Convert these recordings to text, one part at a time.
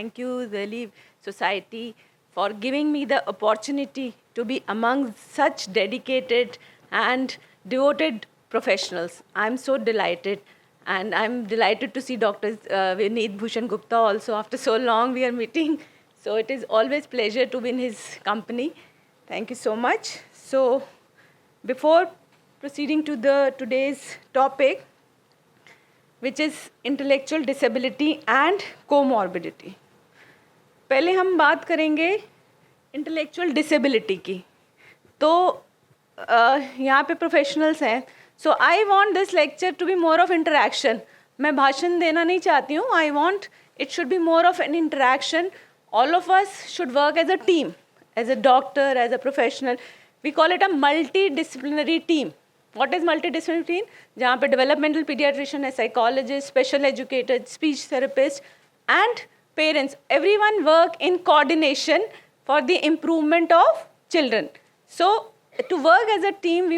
Thank you, the Leave Society, for giving me the opportunity to be among such dedicated and devoted professionals. I'm so delighted. And I'm delighted to see Dr. Vineet Bhushan Gupta also. After so long, we are meeting. So it is always pleasure to be in his company. Thank you so much. So before proceeding to today's topic, which is intellectual disability and comorbidity. पहले हम बात करेंगे intellectual disability की. तो यहाँ पे professionals हैं. So I want this lecture to be more of interaction. मैं भाषण देना नहीं चाहती हूँ. I want it should be more of an interaction. All of us should work as a team, as a doctor, as a professional. We call it a multidisciplinary team. What is multidisciplinary team? जहाँ पे developmental pediatrician है, psychologist, special educator, speech therapist, and parents. Everyone work in coordination for the improvement of children. So to work as a team,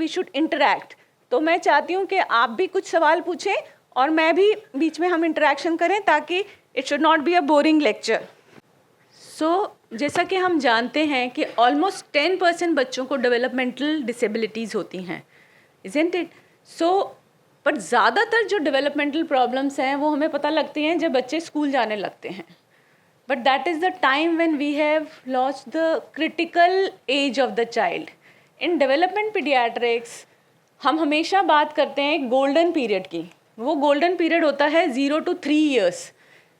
we should interact. तो मैं चाहती हूँ कि आप भी कुछ सवाल पूछें और मैं भी बीच में हम interaction करें ताकि it should not be a boring lecture. So जैसा कि हम जानते हैं कि ऑलमोस्ट 10% बच्चों को डेवलपमेंटल डिसेबिलिटीज़ होती हैं, isn't it? So पर ज़्यादातर जो डेवलपमेंटल प्रॉब्लम्स हैं वो हमें पता लगती हैं जब बच्चे स्कूल जाने लगते हैं. But that is the time when we have lost the critical age of the child. In development paediatrics हम हमेशा बात करते हैं गोल्डन पीरियड की. वो गोल्डन पीरियड होता है 0 to 3 years.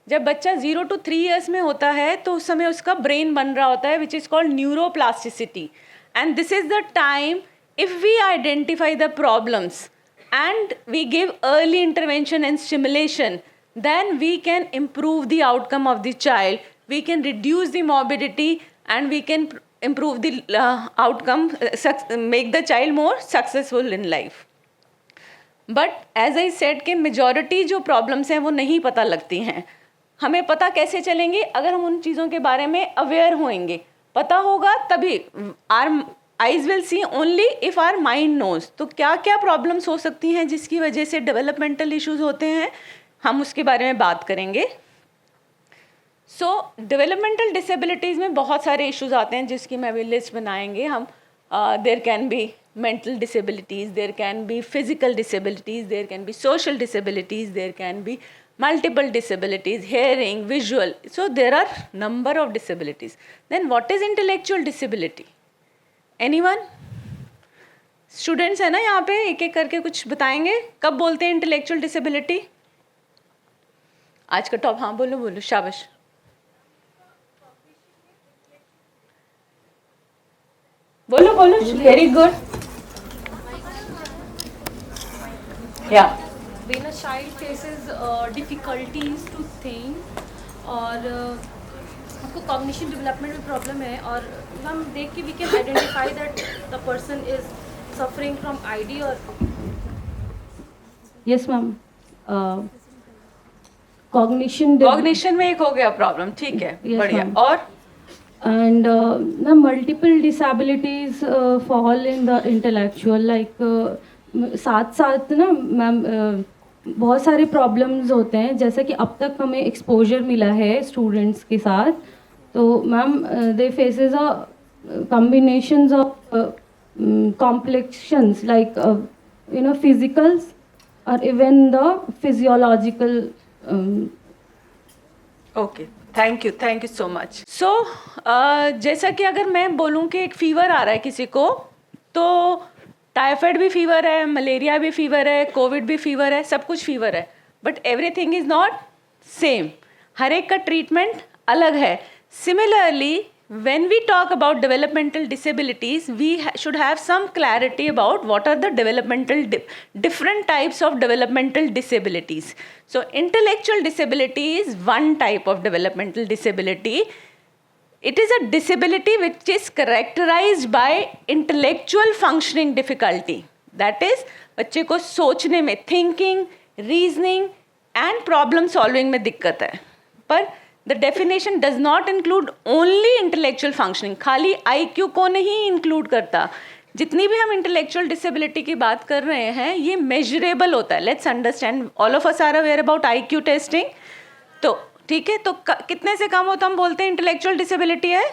जब बच्चा 0 to 3 years में होता है तो उस समय उसका ब्रेन बन रहा होता है, which is called neuroplasticity. And this is the time, if we identify the problems and we give early intervention and stimulation, then we can improve the outcome of the child. We can reduce the morbidity and we can improve the outcome, make the child more successful in life. But as I said कि majority जो problems हैं वो नहीं पता लगती हैं. हमें पता कैसे चलेंगे? अगर हम उन चीज़ों के बारे में अवेयर होंगे. पता होगा तभी. our eyes will see only if our mind knows. तो क्या क्या प्रॉब्लम्स हो सकती हैं जिसकी वजह से डेवलपमेंटल इश्यूज होते हैं, हम उसके बारे में बात करेंगे. सो डेवलपमेंटल डिसेबिलिटीज़ में बहुत सारे इश्यूज आते हैं जिसकी मैं भी लिस्ट बनाएंगे हम. There can be mental disabilities, there can be physical disabilities, there can be social disabilities, there can be multiple disabilities, hearing, visual. So there are number of disabilities. Then what is intellectual disability? Anyone? Students है ना यहाँ पे, एक एक करके कुछ बताएंगे. कब बोलते हैं इंटेलेक्चुअल डिसेबिलिटी? आज का टॉप. हाँ बोलो बोलो, शाबाश. बोलो बोलो, very good. Yeah. When a child faces difficulties to think और उसको cognition development में problem है और हम देख के we can identify that the person is suffering from ID or yes ma'am. Cognition में एक हो गया प्रॉब्लम, ठीक है. Yes, बढ़िया. ma'am. और and the multiple disabilities fall in the intellectual, like साथ साथ ना मैम बहुत सारे प्रॉब्लम्स होते हैं. जैसे कि अब तक हमें एक्सपोजर मिला है स्टूडेंट्स के साथ, तो ma'am they faces a combinations of complexions like you know physicals और even the physiological. Okay, thank you so much. So जैसा कि अगर मैं बोलूँ कि एक फीवर आ रहा है किसी को, तो टाइफाइड भी फीवर है, मलेरिया भी फीवर है, कोविड भी फीवर है, सब कुछ फीवर है. But everything is not same. हर एक का ट्रीटमेंट अलग है. Similarly when we talk about developmental disabilities, we should have some clarity about what are the developmental different types of developmental disabilities. So intellectual disability is one type of developmental disability. It is a disability which is characterized by intellectual functioning difficulty. That is, बच्चे को सोचने में, thinking, reasoning and problem solving में दिक्कत है. पर the definition does not include only intellectual functioning. खाली IQ को नहीं include करता. जितनी भी हम intellectual disability की बात कर रहे हैं, ये measurable होता है. Let's understand. All of us are aware about IQ testing. तो ठीक है, तो कितने से कम हो तो हम बोलते हैं इंटेलेक्चुअल डिसेबिलिटी है?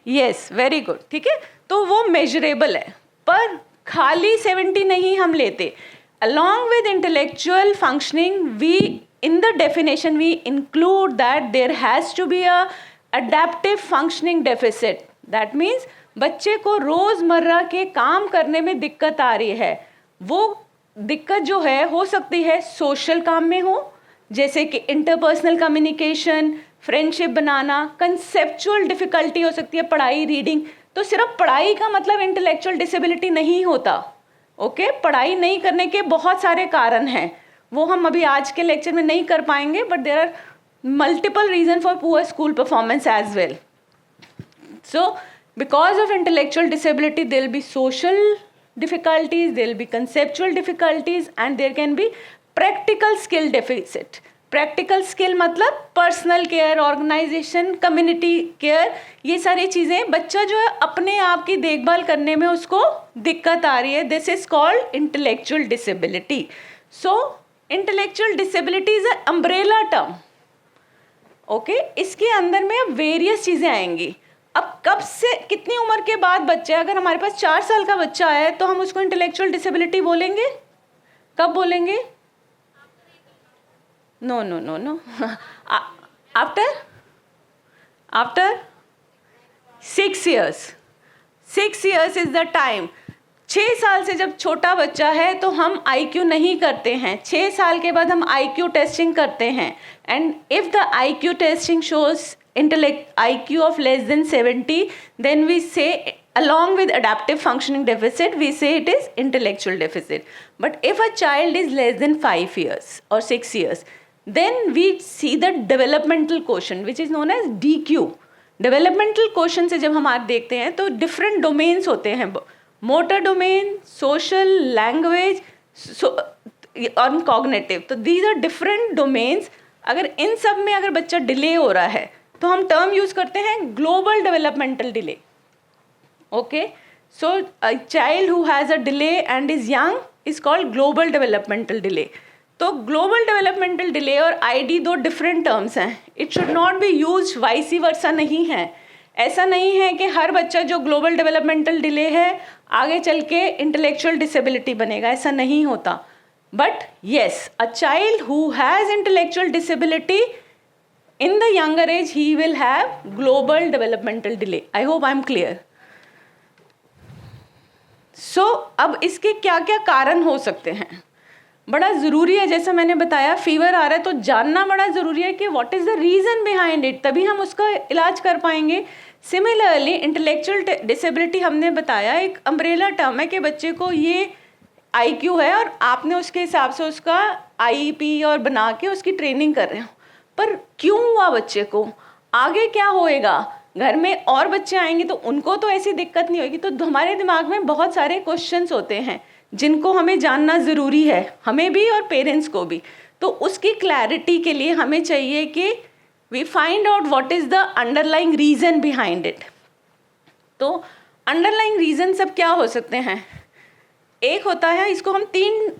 यस, वेरी गुड, ठीक है, तो वो मेजरेबल है। पर खाली 70 नहीं हम लेते, along with intellectual functioning we in the definition we include that there has to be a adaptive functioning deficit. that means बच्चे को रोज़मर्रा के काम करने में दिक्कत आ रही है, वो दिक्कत जो है हो सकती है सोशल काम में हो, जैसे कि इंटरपर्सनल कम्युनिकेशन, फ्रेंडशिप बनाना, कंसेप्चुअल डिफ़िकल्टी हो सकती है, पढ़ाई, रीडिंग। तो सिर्फ पढ़ाई का मतलब इंटेलेक्चुअल डिसेबिलिटी नहीं होता, ओके पढ़ाई नहीं करने के बहुत सारे कारण हैं, वो हम अभी आज के लेक्चर में नहीं कर पाएंगे, but there are multiple reason for poor school performance as well. So because of intellectual disability there will be social difficulties, there will be conceptual difficulties and there can be practical skill deficit. Practical skill मतलब personal care, organisation, community care, ये सारी चीज़ें बच्चा जो है अपने आप की देखभाल करने में उसको दिक्कत आ रही है, this is called intellectual disability. So intellectual disability is a umbrella term, okay, इसके अंदर में अब वेरियस चीज़ें आएंगी। अब कब से कितनी उम्र के बाद बच्चे, अगर हमारे पास 4 साल का बच्चा है तो हम उसको इंटेलेक्चुअल डिसेबिलिटी बोलेंगे? कब बोलेंगे? No no no no after 6 years, 6 years is the time. 6 साल से जब छोटा बच्चा है तो हम IQ नहीं करते हैं, 6 साल के बाद हम IQ टेस्टिंग करते हैं, and if the IQ testing shows IQ of less than 70, then we say along with adaptive functioning deficit we say it is intellectual deficit. But if a child is less than 5 years or 6 years, then we see the developmental quotient which is known as DQ. developmental quotient से जब हम आज देखते हैं तो different domains होते हैं, motor domain, social, language, और cognitive, तो these are different domains। अगर इन सब में अगर बच्चा डिले हो रहा है तो हम टर्म यूज़ करते हैं global developmental delay, okay. So a child who has a delay and is young is called global developmental delay. तो ग्लोबल डेवलपमेंटल डिले और आईडी दो डिफरेंट टर्म्स हैं, it should not be use vice versa नहीं है। ऐसा नहीं है कि हर बच्चा जो ग्लोबल डेवलपमेंटल डिले है आगे चल के इंटेलेक्चुअल डिसेबिलिटी बनेगा, ऐसा नहीं होता। But yes, a child who has intellectual disability in the younger age he will have global developmental delay. I hope I am clear. So अब इसके क्या क्या कारण हो सकते हैं, बड़ा ज़रूरी है, जैसा मैंने बताया फीवर आ रहा है तो जानना बड़ा ज़रूरी है कि what is the reason behind it, तभी हम उसका इलाज कर पाएंगे। सिमिलरली इंटेलेक्चुअल डिसेबिलिटी हमने बताया एक अम्ब्रेला टर्म है कि बच्चे को ये IQ है और आपने उसके हिसाब से उसका IEP और बना के उसकी ट्रेनिंग कर रहे हो, पर क्यों हुआ बच्चे को, आगे क्या होएगा, घर में और बच्चे आएंगे तो उनको तो ऐसी दिक्कत नहीं होगी। तो हमारे दिमाग में बहुत सारे क्वेश्चंस होते हैं जिनको हमें जानना ज़रूरी है, हमें भी और पेरेंट्स को भी। तो उसकी क्लैरिटी के लिए हमें चाहिए कि we find out what is the underlying reason behind it. तो अंडरलाइंग रीज़न सब क्या हो सकते हैं, एक होता है, इसको हम 3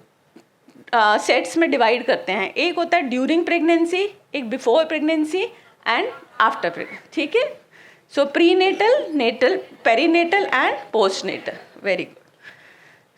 सेट्स में डिवाइड करते हैं। एक होता है ड्यूरिंग प्रेगनेंसी, एक before pregnancy and after pregnancy, ठीक है। So prenatal, natal, perinatal and postnatal, very good.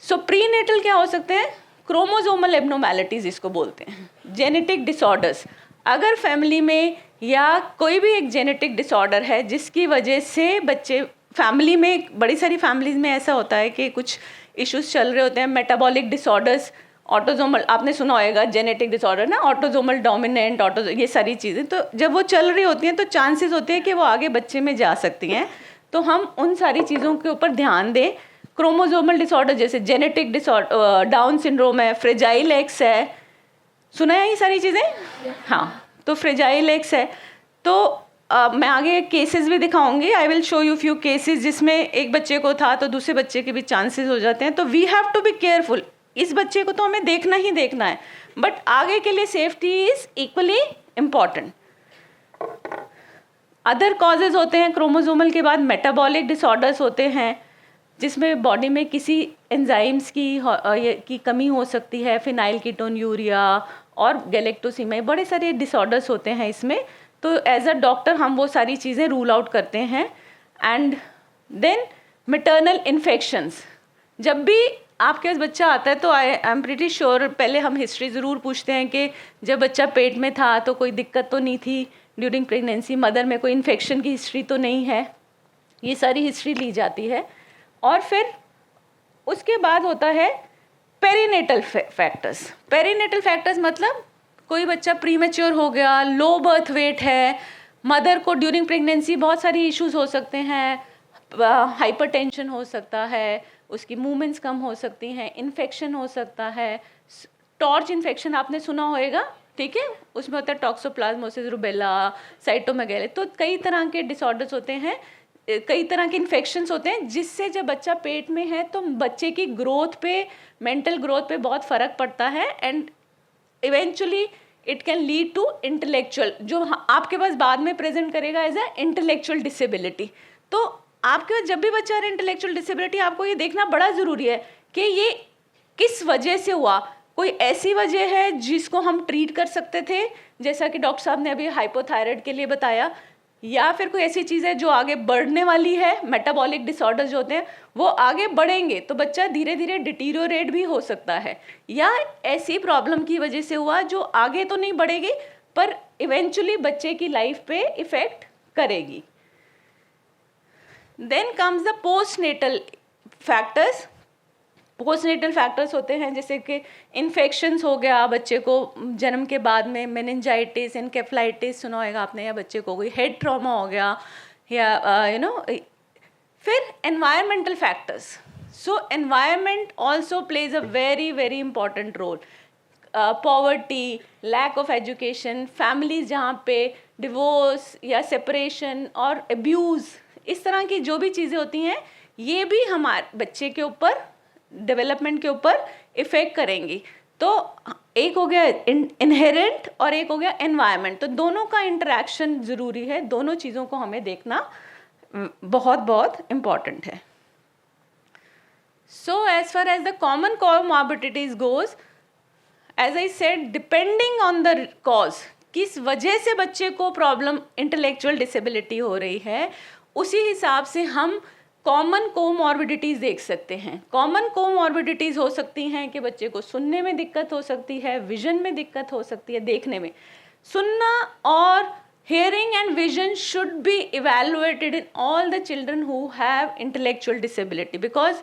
So प्रीनेटल क्या हो सकते हैं, क्रोमोसोमल एब्नॉर्मैलिटीज़ इसको बोलते हैं, जेनेटिक डिसऑर्डर्स। अगर फैमिली में या कोई भी एक जेनेटिक डिसऑर्डर है जिसकी वजह से बच्चे, फैमिली में बड़ी सारी फैमिलीज़ में ऐसा होता है कि कुछ इश्यूज चल रहे होते हैं, मेटाबॉलिक डिसऑर्डर्स, ऑटोजोमल, आपने सुना होगा जेनेटिक डिसऑर्डर ना, ऑटोजोमल डोमिनेंट, ये सारी चीज़ें, तो जब वो चल रही होती हैं तो चांसेस होते हैं कि वो आगे बच्चे में जा सकती हैं। तो हम उन सारी चीज़ों के ऊपर ध्यान दें। क्रोमोसोमल डिसऑर्डर जैसे जेनेटिक डिसऑर्डर, डाउन सिंड्रोम है, फ्रेजाइल एक्स है, सुना है ये सारी चीज़ें, हाँ, तो फ्रेजाइल एक्स है। तो मैं आगे केसेस भी दिखाऊंगी, I will show you few cases जिसमें एक बच्चे को था तो दूसरे बच्चे के भी चांसेस हो जाते हैं। तो we have to be careful, इस बच्चे को तो हमें देखना ही देखना है, बट आगे के लिए safety is equally important. Other causes होते हैं क्रोमोसोमल के बाद, मेटाबॉलिक डिसऑर्डर्स होते हैं जिसमें बॉडी में किसी एंजाइम्स की कमी हो सकती है, फिनाइल कीटोन्यूरिया और गैलेक्टोसीमाई, बड़े सारे डिसऑर्डर्स होते हैं इसमें। तो एज अ डॉक्टर हम वो सारी चीज़ें रूल आउट करते हैं। एंड देन मैटरनल इन्फेक्शंस, जब भी आपके पास बच्चा आता है तो आई एम प्रीटी श्योर पहले हम हिस्ट्री ज़रूर पूछते हैं कि जब बच्चा पेट में था तो कोई दिक्कत तो नहीं थी, ड्यूरिंग प्रेगनेंसी मदर में कोई इन्फेक्शन की हिस्ट्री तो नहीं है, ये सारी हिस्ट्री ली जाती है। और फिर उसके बाद होता है पेरीनेटल फैक्टर्स। पेरीनेटल फैक्टर्स मतलब कोई बच्चा प्रीमेच्योर हो गया, लो बर्थ वेट है, मदर को ड्यूरिंग प्रेगनेंसी बहुत सारी इश्यूज हो सकते हैं, हाइपरटेंशन हो सकता है, उसकी मूवमेंट्स कम हो सकती हैं, इन्फेक्शन हो सकता है, टॉर्च इन्फेक्शन आपने सुना होगा, ठीक है, उसमें होता है टॉक्सोप्लाज्मोसिस रूबेला, साइटोमेगाले। तो कई तरह के डिसऑर्डर्स होते हैं, कई तरह के इन्फेक्शंस होते हैं, जिससे जब बच्चा पेट में है तो बच्चे की ग्रोथ पे, मेंटल ग्रोथ पे बहुत फ़र्क पड़ता है। And eventually it can lead to intellectual, जो आपके पास बाद में प्रेजेंट करेगा एज अ इंटेलेक्चुअल डिसेबिलिटी। तो आपके पास जब भी बच्चा है इंटेलेक्चुअल डिसेबिलिटी, आपको ये देखना बड़ा ज़रूरी है कि ये किस वजह से हुआ। कोई ऐसी वजह है जिसको हम ट्रीट कर सकते थे, जैसा कि डॉक्टर साहब ने अभी हाइपोथायराइड के लिए बताया, या फिर कोई ऐसी चीज़ है जो आगे बढ़ने वाली है, मेटाबॉलिक डिसऑर्डर्स जो होते हैं वो आगे बढ़ेंगे तो बच्चा धीरे धीरे डिटीरियोरेट भी हो सकता है, या ऐसी प्रॉब्लम की वजह से हुआ जो आगे तो नहीं बढ़ेगी पर इवेंचुअली बच्चे की लाइफ पे इफ़ेक्ट करेगी। Then comes the postnatal factors. Postnatal factors होते हैं जैसे कि इन्फेक्शंस हो गया बच्चे को जन्म के बाद में, मेनिंजाइटिस, एनकेफ्लाइटिस सुना होगा आपने, या बच्चे को कोई हेड ट्रॉमा हो गया, या फिर environmental factors. So environment also plays a very very important role. Poverty, lack of education, families जहाँ पे डिवोर्स या सेपरेशन और अब्यूज़, इस तरह की जो भी चीज़ें होती हैं ये भी हमारे बच्चे के ऊपर, डेवलपमेंट के ऊपर इफ़ेक्ट करेंगी। तो एक हो गया इनहेरेंट और एक हो गया एनवायरनमेंट, तो दोनों का इंटरेक्शन ज़रूरी है, दोनों चीज़ों को हमें देखना बहुत बहुत इम्पॉर्टेंट है। So as far as the common comorbidities goes, as I said, depending on the cause, किस वजह से बच्चे को प्रॉब्लम इंटेलेक्चुअल डिसेबिलिटी हो रही है, उसी हिसाब से हम कॉमन कोमॉर्बिडिटीज़ देख सकते हैं। कॉमन कोमॉर्बिडिटीज़ हो सकती हैं कि बच्चे को सुनने में दिक्कत हो सकती है, विजन में दिक्कत हो सकती है, देखने में। सुनना और hearing and vision should be evaluated in all the children who have intellectual disability, because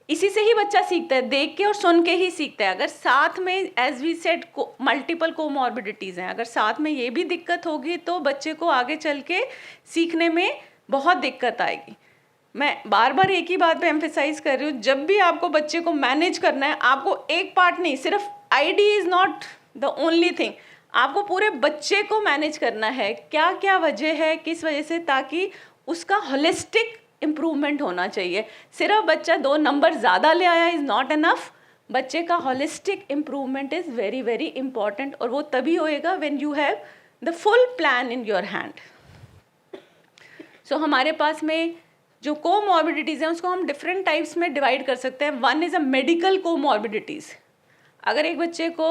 इसी से ही बच्चा सीखता है, देख के और सुन के ही सीखता है। अगर साथ में as we said multiple comorbidities हैं, अगर साथ में ये भी दिक्कत होगी तो बच्चे को आगे चल के सीखने में बहुत दिक्कत आएगी। मैं बार बार एक ही बात पे एम्फेसाइज कर रही हूँ, जब भी आपको बच्चे को मैनेज करना है, आपको एक पार्ट नहीं, सिर्फ ID is not the only thing, आपको पूरे बच्चे को मैनेज करना है, क्या क्या वजह है, किस वजह से, ताकि उसका होलिस्टिक इम्प्रूवमेंट होना चाहिए। सिर्फ बच्चा 2 नंबर ज़्यादा ले आया इज़ नॉट इनफ, बच्चे का holistic improvement is very very important, और वो तभी होएगा when you have the full plan in your hand. So हमारे पास में जो कोमॉर्बिडिटीज़ हैं उसको हम डिफरेंट टाइप्स में डिवाइड कर सकते हैं। One is a medical comorbidities. अगर एक बच्चे को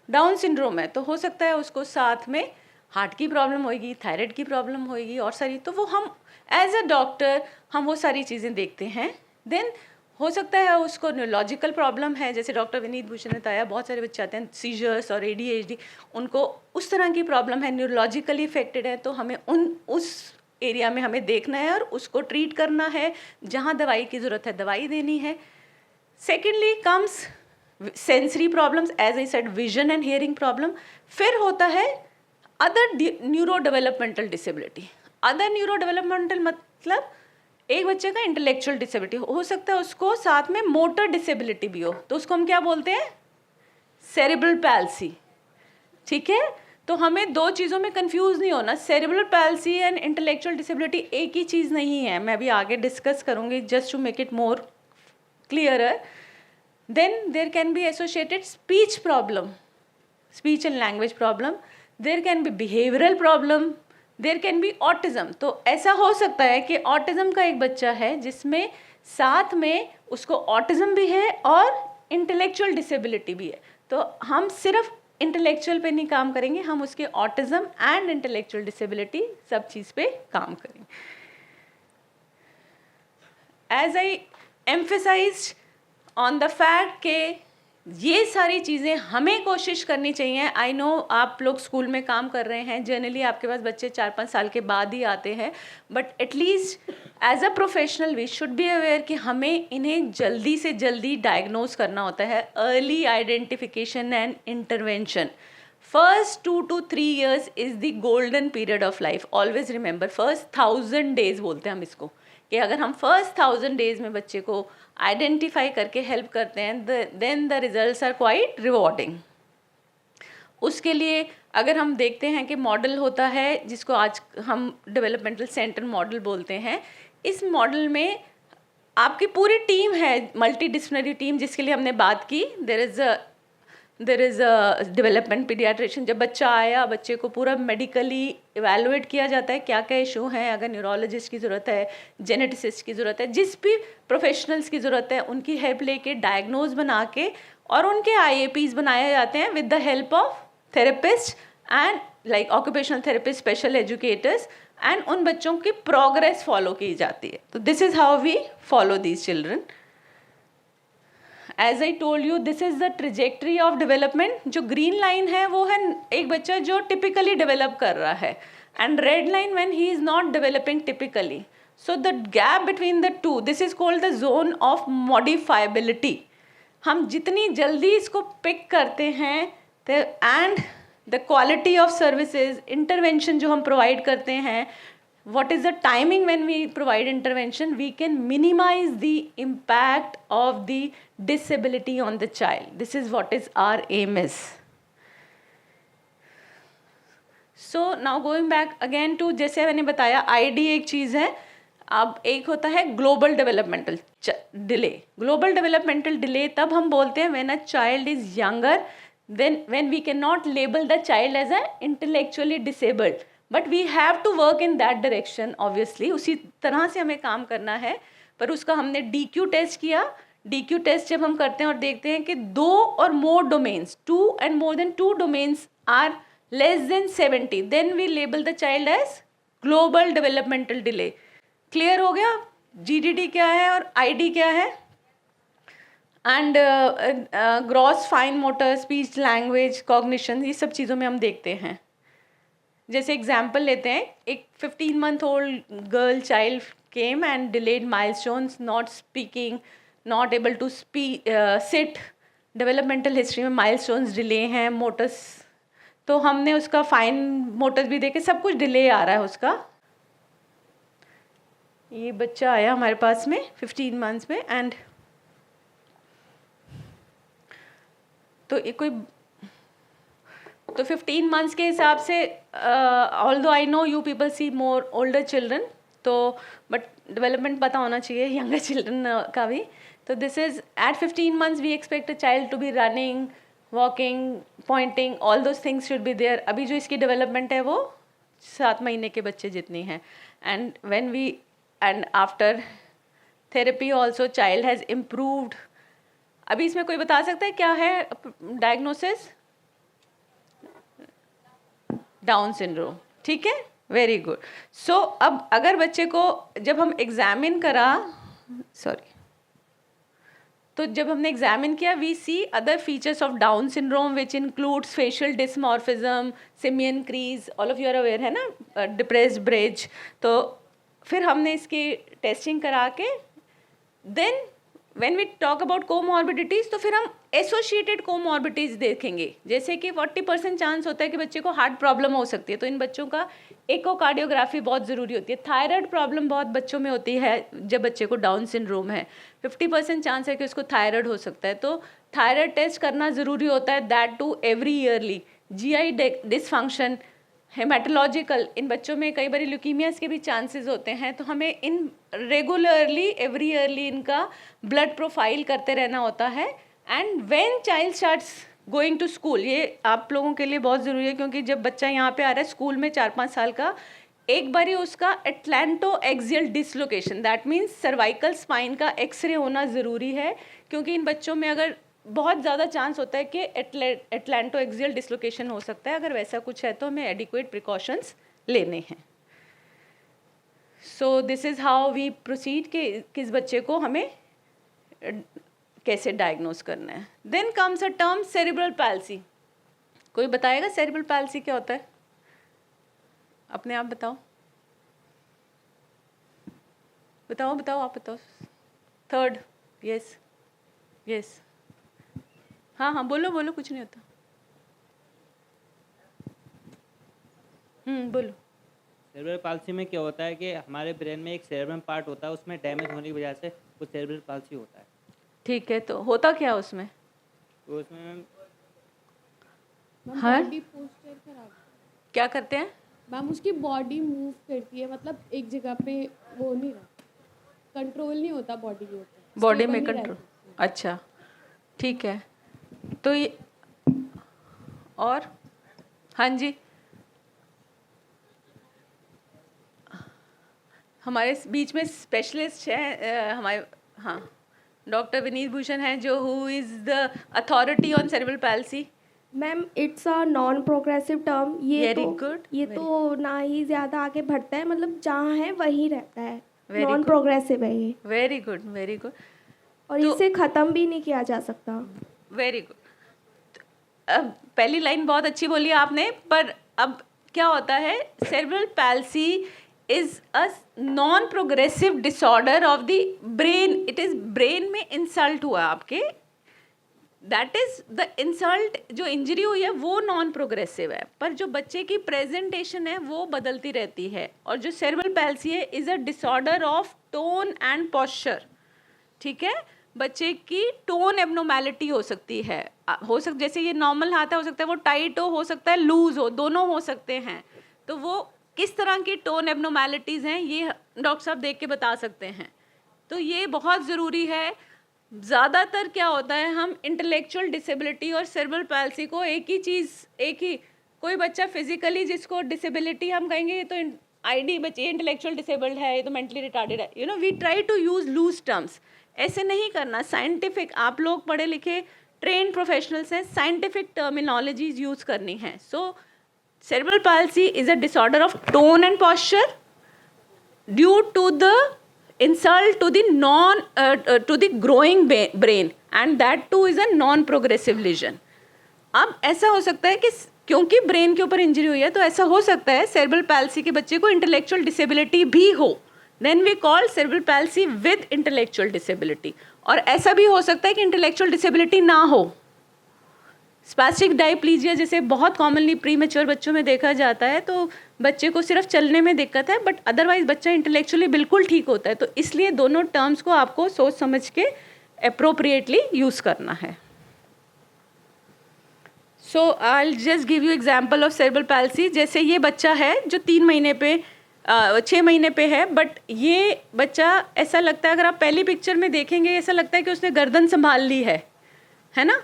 डाउन सिंड्रोम है तो हो सकता है उसको साथ में हार्ट की प्रॉब्लम होगी, थायराइड की प्रॉब्लम होगी और सारी, तो वो हम एज अ डॉक्टर हम वो सारी चीज़ें देखते हैं। देन हो सकता है उसको न्यूरोलॉजिकल प्रॉब्लम है, जैसे डॉक्टर विनीत भूषण ने बताया, बहुत सारे बच्चे आते हैं सीजर्स और ADHD, उनको उस तरह की प्रॉब्लम है, न्यूरोलॉजिकली इफेक्टेड है, तो हमें उस एरिया में हमें देखना है और उसको ट्रीट करना है, जहाँ दवाई की ज़रूरत है दवाई देनी है। Secondly comes sensory problems, as I said, vision and hearing problem. फिर होता है other neurodevelopmental disability. Other neurodevelopmental मतलब एक बच्चे का इंटेलेक्चुअल डिसेबिलिटी हो सकता है, उसको साथ में मोटर डिसेबिलिटी भी हो, तो उसको हम क्या बोलते हैं, सेरेब्रल पैल्सी। ठीक है, तो हमें 2 चीज़ों में कंफ्यूज नहीं होना, cerebral palsy and intellectual disability एक ही चीज़ नहीं है, मैं अभी आगे डिस्कस करूँगी just to make it more clearer. Then there can be associated speech problem, speech and language problem. There can be behavioral problem. There can be autism. तो ऐसा हो सकता है कि autism का एक बच्चा है जिसमें साथ में उसको autism भी है और intellectual disability भी है। तो हम सिर्फ इंटेलेक्चुअल पे नहीं काम करेंगे, हम उसके ऑटिज्म एंड इंटेलेक्चुअल डिसेबिलिटी सब चीज़ पे काम करेंगे. As I emphasised on the fact के ये सारी चीज़ें हमें कोशिश करनी चाहिए. आई नो आप लोग स्कूल में काम कर रहे हैं, जनरली आपके पास बच्चे 4-5 साल के बाद ही आते हैं, but at least as a professional we should be aware कि हमें इन्हें जल्दी से जल्दी डायग्नोज करना होता है. Early identification and intervention. First 2 to 3 years is the golden period of life. Always remember, first 1000 days बोलते हैं हम इसको, कि अगर हम फर्स्ट 1000 days में बच्चे को आइडेंटिफाई करके हेल्प करते हैं, then the results are quite rewarding. उसके लिए अगर हम देखते हैं कि मॉडल होता है जिसको आज हम डेवलपमेंटल सेंटर मॉडल बोलते हैं, इस मॉडल में आपकी पूरी टीम है, मल्टी डिसिप्लिनरी टीम जिसके लिए हमने बात की. There is a development paediatrician. जब बच्चा आया, बच्चे को पूरा मेडिकली इवेलुएट किया जाता है, क्या क्या इशू हैं, अगर न्यूरोलॉजिस्ट की ज़रूरत है, जेनेटिसिस्ट की ज़रूरत है, जिस भी प्रोफेशनल्स की ज़रूरत है, उनकी हेल्प लेके डायग्नोज बना के और उनके IAPs बनाए जाते हैं with the help of therapist and like occupational therapist, special educators, and उन बच्चों की प्रोग्रेस फॉलो की जाती है. तो this is how we follow these children. As I told you, this is the trajectory of development. जो green line है वो है एक बच्चा जो टिपिकली डेवलप कर रहा है, and red line when he is not developing typically. So the gap between the two, this is called the zone of modifiability. हम जितनी जल्दी इसको पिक करते हैं and the quality of services, intervention जो हम प्रोवाइड करते हैं, what is the timing when we provide intervention, we can minimize the impact of the disability on the child. This is what is our aim is. So now going back again to, जैसे मैंने बताया ID एक चीज़ है, अब एक होता है global developmental delay. Global developmental delay तब हम बोलते हैं when a child is younger, then when we cannot label the child as a intellectually disabled. But we have to work in that direction. Obviously उसी तरह से हमें काम करना है, पर उसका हमने DQ टेस्ट किया. DQ टेस्ट जब हम करते हैं और देखते हैं कि 2 और more domains, 2 and more than 2 domains are less than 70, then we label the child as global developmental delay. Clear हो गया GDD क्या है और ID क्या है. And gross fine motor, speech, language, cognition, ये सब चीज़ों में हम देखते हैं. जैसे एग्जाम्पल लेते हैं, एक 15 month old girl child came and delayed milestones, not speaking, not able to sit. Developmental history में माइलस्टोन्स डिले हैं, मोटर्स, तो हमने उसका फाइन मोटर्स भी देखे, सब कुछ डिले आ रहा है उसका. ये बच्चा आया हमारे पास में 15 months में, एंड तो ये कोई तो 15 months के हिसाब से, although I know you people see more older children, तो बट डेवलपमेंट पता होना चाहिए यंगर चिल्ड्रन का भी. तो this is at 15 months we expect a child to be running, walking, pointing, all those things should be there. अभी जो इसकी डेवलपमेंट है वो 7 महीने के बच्चे जितनी है. And when we and after therapy also child has improved. अभी इसमें कोई बता सकता है क्या है डायग्नोसिस? Down syndrome. ठीक है, वेरी गुड. सो अब अगर बच्चे को जब हम एग्जामिन करा, तो जब हमने एग्जामिन किया, we see other features of Down syndrome which includes facial dysmorphism, simian crease, all of you are aware है ना, डिप्रेस्ड ब्रिज. तो फिर हमने इसकी टेस्टिंग करा के, then when we talk about comorbidities, तो फिर हम एसोसिएटेड कोमॉर्बिडिटीज़ देखेंगे. जैसे कि 40% चांस होता है कि बच्चे को हार्ट प्रॉब्लम हो सकती है, तो इन बच्चों का इकोकार्डियोग्राफी बहुत ज़रूरी होती है. थायराइड प्रॉब्लम बहुत बच्चों में होती है जब बच्चे को डाउन सिंड्रोम है, 50% चांस है कि उसको थायराइड हो सकता है, तो थायराइड टेस्ट करना ज़रूरी होता है, that to every early. GI dysfunction, hematological, इन बच्चों में कई बार ल्यूकीमियास के भी चांसेस होते हैं, तो हमें इन रेगुलरली एवरी ईयरली इनका ब्लड प्रोफाइल करते रहना होता है. And when child starts going to school, ये आप लोगों के लिए बहुत ज़रूरी है, क्योंकि जब बच्चा यहाँ पे आ रहा है स्कूल में 4-5 साल का, एक बारी उसका atlanto axial dislocation, that means cervical spine का एक्सरे होना ज़रूरी है, क्योंकि इन बच्चों में अगर बहुत ज़्यादा चांस होता है कि एटलैंटो एक्सियल डिसलोकेशन हो सकता है। अगर वैसा कुछ है तो हमें एडिक्वेट प्रिकॉशंस लेने हैं। So this is how we proceed कि किस बच्चे को हमें कैसे डायग्नोज करना है। Then comes a term cerebral palsy. कोई बताएगा सेरिब्रल पैल्सी क्या होता है? अपने आप बताओ, बताओ बताओ, आप बताओ। थर्ड, यस यस, हाँ हाँ बोलो बोलो, कुछ नहीं होता। बोलो। सेरेब्रल पाल्सी में क्या होता है कि हमारे ब्रेन में एक सेरेब्रम पार्ट होता है, उसमें डैमेज होने की वजह से वो सेरेब्रल पाल्सी होता है। ठीक है, तो होता क्या उसमें? तो उसमें हाँ? बॉडी पोस्चर खराब, क्या करते हैं मैम उसकी बॉडी मूव करती है, मतलब एक जगह पे वो नहीं रहता, कंट्रोल नहीं होता बॉडी के ऊपर, बॉडी stable में नहीं कंट्रोल? रहती। अच्छा ठीक है, तो ये और हाँ जी, हमारे बीच में स्पेशलिस्ट हैं हमारे, हाँ, डॉक्टर विनीत भूषण हैं जो who is the authority on cerebral palsy. Ma'am it's a non progressive term. Very good, ये very तो ना ही ज़्यादा आगे बढ़ता है, मतलब जहाँ है वहीं रहता है, Very नॉन good. प्रोग्रेसिव है ये, वेरी गुड वेरी गुड और तो- इसे ख़त्म भी नहीं किया जा सकता। Very good. अब पहली लाइन बहुत अच्छी बोली आपने, पर अब क्या होता है, cerebral palsy is a non progressive disorder of the brain. It is brain में इंसल्ट हुआ आपके, दैट इज द इंसल्ट, जो इंजरी हुई है वो नॉन प्रोग्रेसिव है, पर जो बच्चे की प्रेजेंटेशन है वो बदलती रहती है। और जो सेरेब्रल पैल्सी है is a disorder of tone and posture. ठीक है, बच्चे की टोन एबनॉर्मेलिटी हो सकती है, जैसे ये नॉर्मल हाथ है, हो सकता है वो टाइट हो सकता है लूज हो, दोनों हो सकते हैं। तो वो किस तरह की टोन एबनॉर्मेलिटीज़ हैं ये डॉक्टर साहब देख के बता सकते हैं। तो ये बहुत ज़रूरी है। ज़्यादातर क्या होता है, हम इंटेलेक्चुअल डिसेबिलिटी और सेरेब्रल पैल्सी को एक ही कोई बच्चा फिजिकली जिसको डिसेबिलिटी हम कहेंगे ये तो आईडी बच्चे इंटेलेक्चुअल डिसेबल्ड है, ये तो मेंटली रिटार्डेड है, we try to use loose terms. ऐसे नहीं करना, साइंटिफिक, आप लोग पढ़े लिखे ट्रेन प्रोफेशनल्स हैं, साइंटिफिक टर्मिनोलॉजीज यूज़ करनी है। So cerebral palsy is a disorder of tone and posture due to the insult to the growing brain, and that too is a non progressive lesion. अब ऐसा हो सकता है कि क्योंकि ब्रेन के ऊपर इंजरी हुई है तो ऐसा हो सकता है सेरेब्रल पैल्सी के बच्चे को इंटेलेक्चुअल डिसेबिलिटी भी हो, then we call cerebral palsy with intellectual disability. और ऐसा भी हो सकता है कि इंटेलेक्चुअल डिसेबिलिटी ना हो। स्पैस्टिक डायप्लीजिया जैसे बहुत कॉमनली प्री मैच्योर बच्चों में देखा जाता है, तो बच्चे को सिर्फ चलने में दिक्कत है, बट अदरवाइज बच्चा इंटेलेक्चुअली बिल्कुल ठीक होता है। तो इसलिए दोनों टर्म्स को आपको सोच समझ के अप्रोप्रिएटली यूज़ करना है। So I will just give you example of cerebral palsy. जैसे ये बच्चा है जो 6 महीने पे है, बट ये बच्चा ऐसा लगता है, अगर आप पहली पिक्चर में देखेंगे ऐसा लगता है कि उसने गर्दन संभाल ली है ना,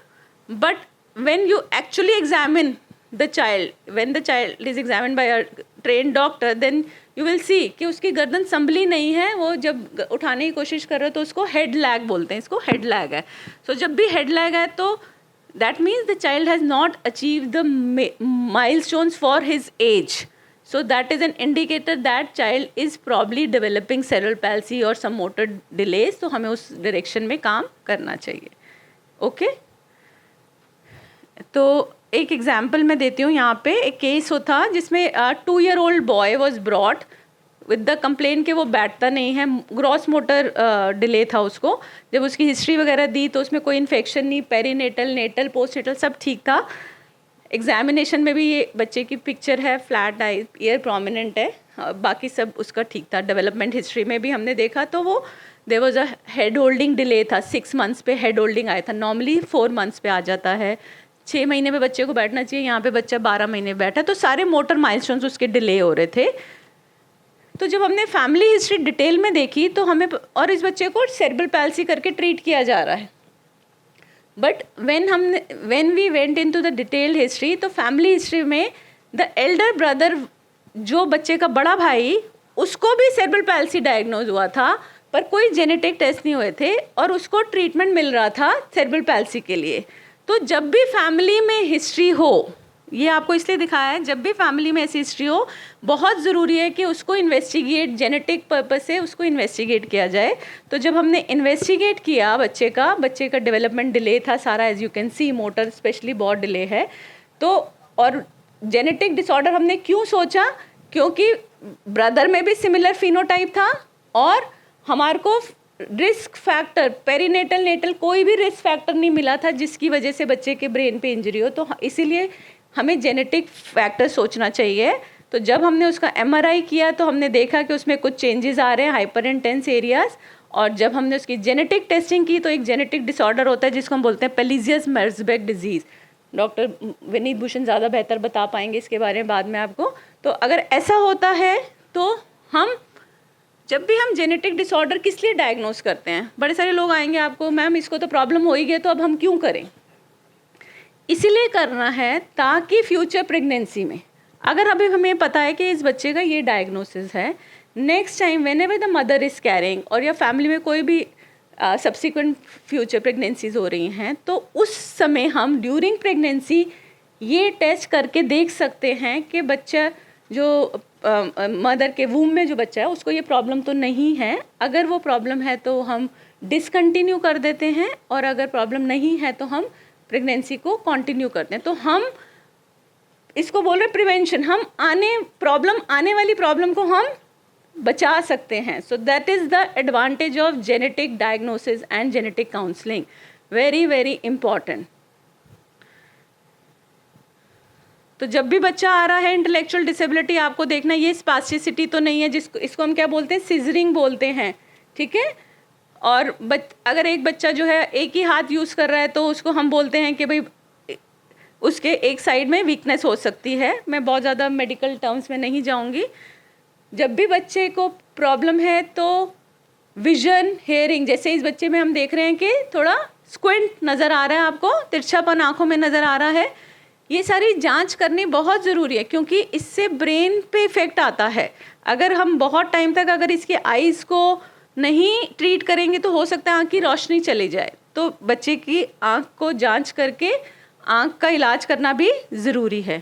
but when you actually examine the child, when the child is examined by a trained doctor, then you will see कि उसकी गर्दन संभली नहीं है। वो जब उठाने की कोशिश कर रहे हो तो उसको हेड लैग बोलते हैं, इसको हेड लैग है। सो जब भी हेड लैग है तो that means the child has not achieved the milestones for his age. So that is an indicator that child is probably developing cerebral palsy or some motor delays. तो हमें उस direction में काम करना चाहिए। Okay तो एक एग्जाम्पल मैं देती हूँ। यहाँ पे एक केस होता जिसमें 2-year-old boy was brought with the complain कि वो बैठता नहीं है, ग्रॉस मोटर डिले था उसको। जब उसकी हिस्ट्री वगैरह दी तो उसमें कोई इन्फेक्शन नहीं, पेरीनेटल, नेटल, पोस्टनेटल सब ठीक था। एग्जामिनेशन में भी ये बच्चे की पिक्चर है, फ्लैट आई, ईयर प्रोमिनेंट है, बाकी सब उसका ठीक था। डेवलपमेंट हिस्ट्री में भी हमने देखा तो वो there was a head holding delay था, 6 months पे हेड होल्डिंग आया था, नॉर्मली 4 months पे आ जाता है। 6 महीने में बच्चे को बैठना चाहिए, यहाँ पे बच्चा 12 महीने बैठा, तो सारे मोटर माइलस्टोन्स उसके डिले हो रहे थे। तो जब हमने फैमिली हिस्ट्री डिटेल में देखी तो हमें, और इस बच्चे को सेरेब्रल पैल्सी करके ट्रीट किया जा रहा है, but when we went into the detailed history, तो फैमिली हिस्ट्री में द एल्डर ब्रदर, जो बच्चे का बड़ा भाई, उसको भी सेरेब्रल पैल्सी डायग्नोज हुआ था। पर कोई जेनेटिक टेस्ट नहीं हुए थे और उसको ट्रीटमेंट मिल रहा था सेरेब्रल पैल्सी के लिए। तो जब भी फैमिली में हिस्ट्री हो, ये आपको इसलिए दिखाया है, जब भी फैमिली में ऐसी हिस्ट्री हो बहुत ज़रूरी है कि उसको इन्वेस्टिगेट, जेनेटिक पर्पस से उसको इन्वेस्टिगेट किया जाए। तो जब हमने इन्वेस्टिगेट किया बच्चे का डेवलपमेंट डिले था सारा, as you can see motor specially बहुत डिले है। तो और जेनेटिक डिसऑर्डर हमने क्यों सोचा, क्योंकि ब्रदर में भी सिमिलर फिनोटाइप था और हमारे को रिस्क फैक्टर पेरीनेटल नेटल कोई भी रिस्क फैक्टर नहीं मिला था जिसकी वजह से बच्चे के ब्रेन पे इंजरी हो। तो इसीलिए हमें जेनेटिक फैक्टर सोचना चाहिए। तो जब हमने उसका MRI किया तो हमने देखा कि उसमें कुछ चेंजेस आ रहे हैं, हाइपर इंटेंस एरियाज। और जब हमने उसकी जेनेटिक टेस्टिंग की तो एक जेनेटिक डिसऑर्डर होता है जिसको हम बोलते हैं पेलिजियस मेर्ज़बर्ग डिजीज़। डॉक्टर विनीत भूषण ज़्यादा बेहतर बता पाएंगे इसके बारे में बाद में आपको। तो अगर ऐसा होता है तो हम जब भी हम जेनेटिक डिसऑर्डर किस लिए डायग्नोस करते हैं, बड़े सारे लोग आएंगे आपको, मैम इसको तो प्रॉब्लम हो ही गई तो अब हम क्यों करें। इसीलिए करना है ताकि फ्यूचर प्रेगनेंसी में अगर अभी हमें पता है कि इस बच्चे का ये डायग्नोसिस है, next time when ever the mother is carrying और या फैमिली में कोई भी सब्सिक्वेंट फ्यूचर प्रेगनेंसीज हो रही हैं तो उस समय हम ड्यूरिंग प्रेगनेंसी ये टेस्ट करके देख सकते हैं कि बच्चा जो मदर के वूम में जो बच्चा है उसको ये प्रॉब्लम तो नहीं है। अगर वो प्रॉब्लम है तो हम डिसकंटिन्यू कर देते हैं और अगर प्रॉब्लम नहीं है तो हम प्रेगनेंसी को कंटिन्यू करते हैं। तो हम इसको बोल रहे प्रिवेंशन, हम आने वाली प्रॉब्लम को हम बचा सकते हैं। So that is the advantage of genetic diagnosis and genetic counselling, very very important. तो जब भी बच्चा आ रहा है इंटेलेक्चुअल डिसेबिलिटी, आपको देखना ये स्पास्टिसिटी तो नहीं है, इसको हम क्या बोलते हैं, सिजरिंग बोलते हैं, ठीक है। और अगर एक बच्चा जो है एक ही हाथ यूज़ कर रहा है तो उसको हम बोलते हैं कि भाई उसके एक साइड में वीकनेस हो सकती है। मैं बहुत ज़्यादा मेडिकल टर्म्स में नहीं जाऊंगी। जब भी बच्चे को प्रॉब्लम है तो विजन, हेयरिंग, जैसे इस बच्चे में हम देख रहे हैं कि थोड़ा स्क्विंट नज़र आ रहा है, आपको तिरछापन आँखों में नज़र आ रहा है, ये सारी जांच करनी बहुत ज़रूरी है क्योंकि इससे ब्रेन पे इफ़ेक्ट आता है। अगर हम बहुत टाइम तक अगर इसके आइज़ को नहीं ट्रीट करेंगे तो हो सकता है आँख की रोशनी चली जाए। तो बच्चे की आँख को जांच करके आँख का इलाज करना भी ज़रूरी है।